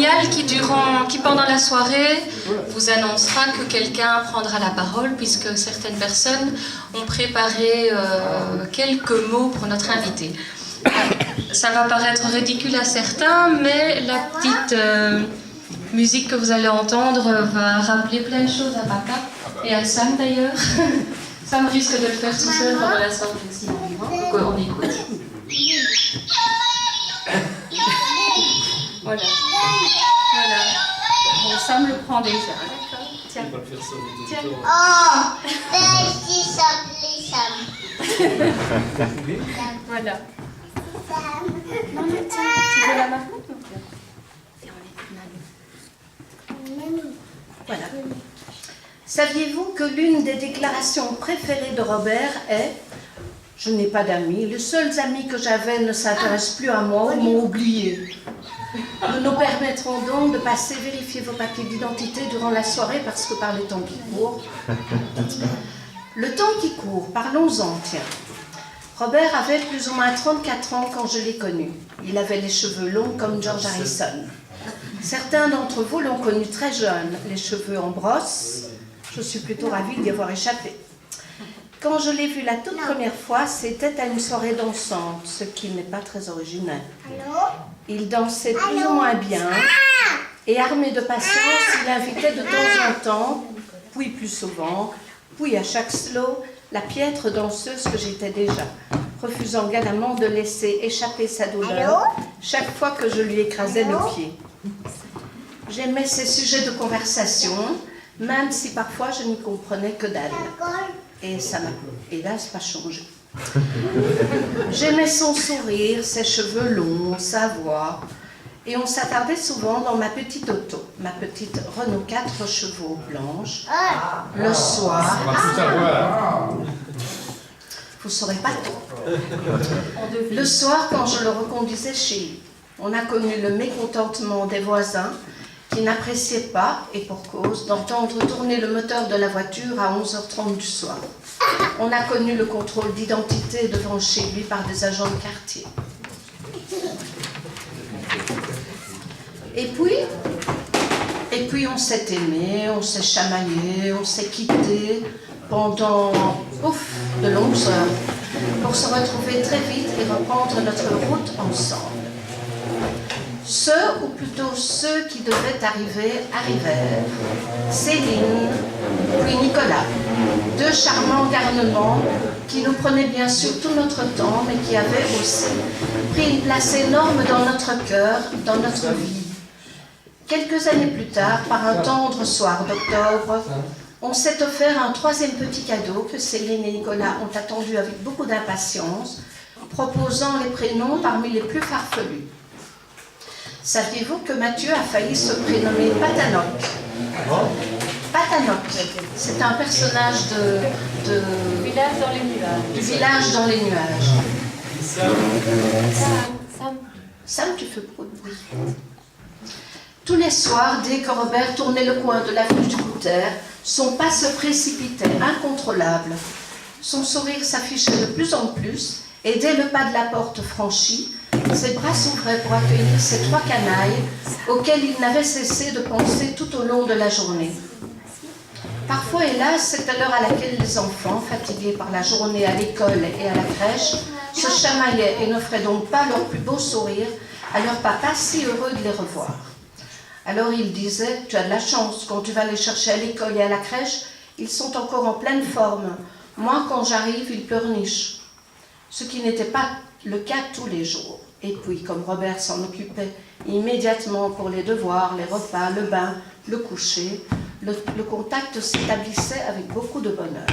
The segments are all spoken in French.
signal qui pendant la soirée vous annoncera que quelqu'un prendra la parole, puisque certaines personnes ont préparé quelques mots pour notre invité. Ça va paraître ridicule à certains, mais la petite musique que vous allez entendre va rappeler plein de choses à papa et à Sam d'ailleurs. Sam risque de le faire tout seul pendant la soirée aussi. Donc on écoute. Voilà. Voilà. Bon, Sam le prend déjà. D'accord. Tiens. Tiens. Oh, merci Sam. Voilà. Non, mais tiens, tu veux la marque? Voilà. Saviez-vous que l'une des déclarations préférées de Robert est « Je n'ai pas d'amis, les seuls amis que j'avais ne s'intéressent plus à moi ou m'ont oublié ». Nous nous permettrons donc de passer vérifier vos papiers d'identité durant la soirée parce que par les temps qui courent. Le temps qui court, parlons-en, tiens. Robert avait plus ou moins 34 ans quand je l'ai connu. Il avait les cheveux longs comme George Harrison. Certains d'entre vous l'ont connu très jeune, les cheveux en brosse. Je suis plutôt ravie d'y avoir échappé. Quand je l'ai vu la toute première fois, c'était à une soirée dansante, ce qui n'est pas très original. Il dansait plus ou moins bien, et armé de patience, il invitait de temps en temps, puis plus souvent, puis à chaque slow, la piètre danseuse que j'étais déjà, refusant galamment de laisser échapper sa douleur chaque fois que je lui écrasais le pied. J'aimais ces sujets de conversation, même si parfois je n'y comprenais que dalle. Et ça n'a, hélas, pas changé. J'aimais son sourire, ses cheveux longs, sa voix. Et on s'attardait souvent dans ma petite auto, ma petite Renault 4 chevaux blanche, le soir. On va tout savoir. Vous ne saurez pas tout. Le soir, quand je le reconduisais chez lui, on a connu le mécontentement des voisins qui n'appréciaient pas, et pour cause, d'entendre tourner le moteur de la voiture à 11h30 du soir. On a connu le contrôle d'identité devant chez lui par des agents de quartier. Et puis on s'est aimé, on s'est chamaillé, on s'est quitté pendant de longues heures pour se retrouver très vite et reprendre notre route ensemble. Ceux, ou plutôt ceux qui devaient arriver, arrivèrent. Céline, puis Nicolas, deux charmants garnements qui nous prenaient bien sûr tout notre temps, mais qui avaient aussi pris une place énorme dans notre cœur, dans notre vie. Quelques années plus tard, par un tendre soir d'octobre, on s'est offert un troisième petit cadeau que Céline et Nicolas ont attendu avec beaucoup d'impatience, proposant les prénoms parmi les plus farfelus. Saviez-vous que Mathieu a failli se prénommer Patanoc? Patanoc, c'est un personnage de Village dans les nuages. du village dans les nuages. Sam. Sam, tu fais beaucoup de bruit. Tous les soirs, dès que Robert tournait le coin de l'avenue du Couter, son pas se précipitait, incontrôlable. Son sourire s'affichait de plus en plus, et dès le pas de la porte franchi, ses bras s'ouvraient pour accueillir ces trois canailles auxquels il n'avait cessé de penser tout au long de la journée. Parfois, hélas, c'était l'heure à laquelle les enfants, fatigués par la journée à l'école et à la crèche, se chamaillaient et n'offraient donc pas leur plus beau sourire à leur papa si heureux de les revoir. Alors il disait, tu as de la chance, quand tu vas les chercher à l'école et à la crèche, ils sont encore en pleine forme. Moi, quand j'arrive, ils pleurnichent. Ce qui n'était pas le cas tous les jours. Et puis, comme Robert s'en occupait immédiatement pour les devoirs, les repas, le bain, le coucher, le contact s'établissait avec beaucoup de bonheur.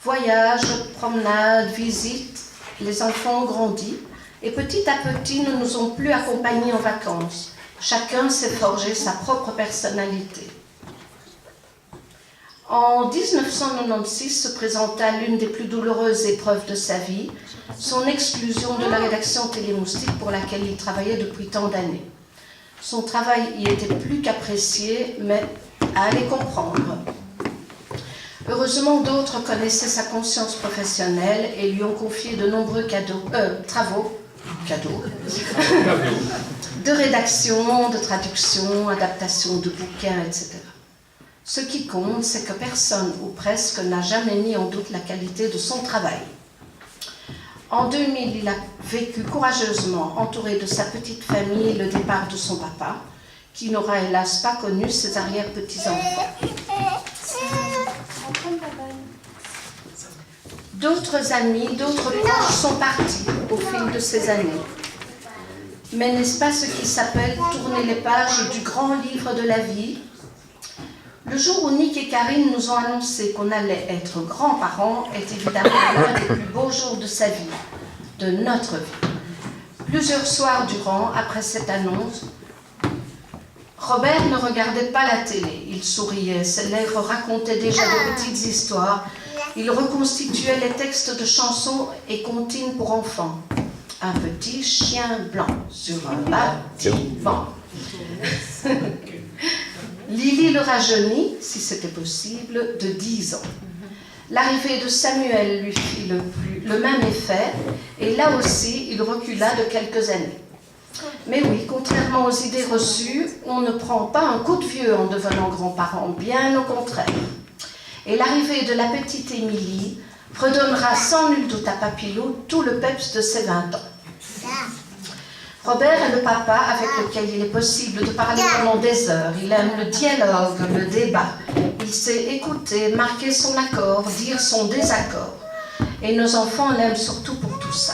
Voyages, promenades, visites, les enfants ont grandi et petit à petit, nous nous ont plus accompagnés en vacances. Chacun s'est forgé sa propre personnalité. En 1996 se présenta l'une des plus douloureuses épreuves de sa vie, son exclusion de la rédaction Télémoustique pour laquelle il travaillait depuis tant d'années. Son travail y était plus qu'apprécié, mais à aller comprendre. Heureusement, d'autres connaissaient sa conscience professionnelle et lui ont confié de nombreux travaux, de rédaction, de traduction, adaptation de bouquins, etc. Ce qui compte, c'est que personne, ou presque, n'a jamais mis en doute la qualité de son travail. En 2000, il a vécu courageusement, entouré de sa petite famille, le départ de son papa, qui n'aura hélas pas connu ses arrière-petits-enfants. D'autres amis, d'autres proches sont partis au fil de ces années. Mais n'est-ce pas ce qui s'appelle tourner les pages du grand livre de la vie? Le jour où Nick et Karine nous ont annoncé qu'on allait être grands-parents est évidemment l'un des plus beaux jours de sa vie, de notre vie. Plusieurs soirs durant, après cette annonce, Robert ne regardait pas la télé. Il souriait, ses lèvres racontaient déjà de petites histoires. Il reconstituait les textes de chansons et comptines pour enfants. Un petit chien blanc sur un bâtiment. Lily le rajeunit, si c'était possible, de 10 ans. L'arrivée de Samuel lui fit le même effet, et là aussi, il recula de quelques années. Mais oui, contrairement aux idées reçues, on ne prend pas un coup de vieux en devenant grands-parents, bien au contraire. Et l'arrivée de la petite Émilie redonnera sans nul doute à Papilou tout le peps de ses 20 ans. Robert est le papa avec lequel il est possible de parler pendant des heures. Il aime le dialogue, le débat. Il sait écouter, marquer son accord, dire son désaccord. Et nos enfants l'aiment surtout pour tout ça.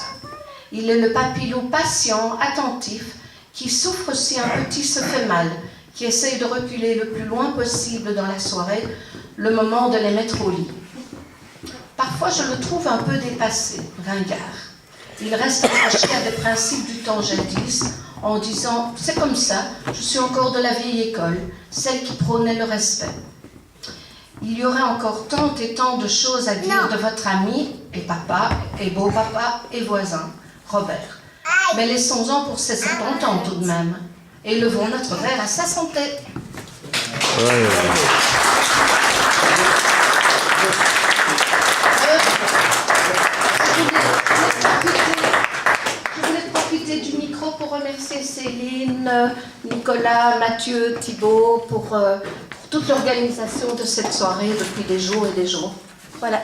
Il est le papilou patient, attentif, qui souffre si un petit se fait mal, qui essaye de reculer le plus loin possible dans la soirée, le moment de les mettre au lit. Parfois, je le trouve un peu dépassé, ringard. Il reste attaché à des principes du temps jadis, en disant « c'est comme ça, je suis encore de la vieille école, celle qui prônait le respect ». Il y aurait encore tant et tant de choses à dire de votre ami, et papa, et beau-papa, et voisin, Robert. Mais laissons-en pour ses 70 ans tout de même, et levons notre verre à sa santé. Je voulais profiter du micro pour remercier Céline, Nicolas, Mathieu, Thibault pour toute l'organisation de cette soirée depuis des jours et des jours. Voilà.